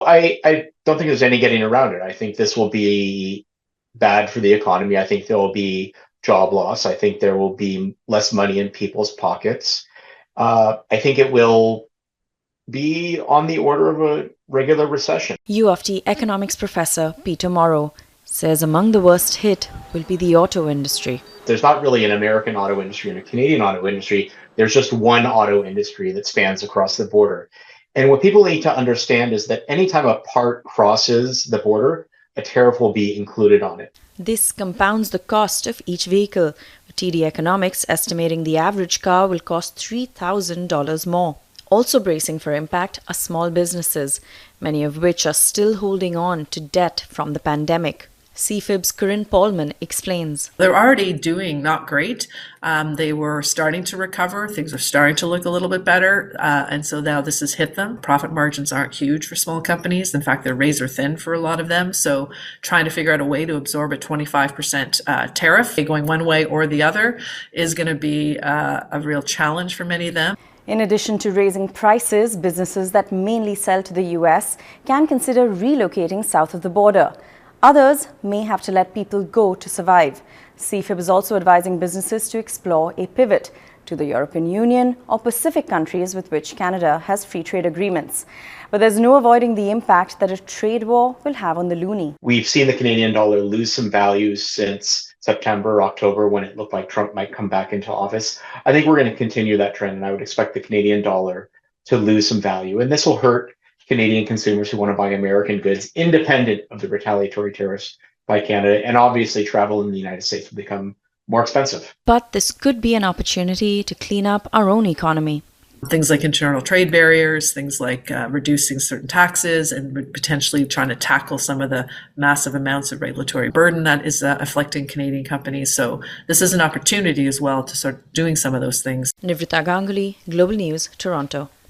I don't think there's any getting around it. I think this will be bad for the economy. I think there will be job loss. I think there will be less money in people's pockets. I think it will be on the order of a regular recession. U of T economics professor Peter Morrow says among the worst hit will be the auto industry. There's not really an American auto industry and a Canadian auto industry. There's just one auto industry that spans across the border. And what people need to understand is that anytime a part crosses the border, a tariff will be included on it. This compounds the cost of each vehicle, with TD Economics estimating the average car will cost $3,000 more. Also bracing for impact are small businesses, many of which are still holding on to debt from the pandemic. CFIB's Corinne Paulman explains. They're already doing not great. They were starting to recover. Things are starting to look a little bit better. And so now this has hit them. Profit margins aren't huge for small companies. In fact, they're razor thin for a lot of them. So trying to figure out a way to absorb a 25% tariff going one way or the other is going to be a real challenge for many of them. In addition to raising prices, businesses that mainly sell to the US can consider relocating south of the border. Others may have to let people go to survive. CFIB is also advising businesses to explore a pivot to the European Union or Pacific countries with which Canada has free trade agreements. But there's no avoiding the impact that a trade war will have on the loonie. We've seen the Canadian dollar lose some value since September, October, when it looked like Trump might come back into office. I think we're going to continue that trend, and I would expect the Canadian dollar to lose some value. And this will hurt Canadian consumers who want to buy American goods, independent of the retaliatory tariffs by Canada. And obviously, travel in the United States will become more expensive. But this could be an opportunity to clean up our own economy. Things like internal trade barriers, things like reducing certain taxes and potentially trying to tackle some of the massive amounts of regulatory burden that is afflicting Canadian companies. So this is an opportunity as well to start doing some of those things. Nivrita Ganguly, Global News, Toronto.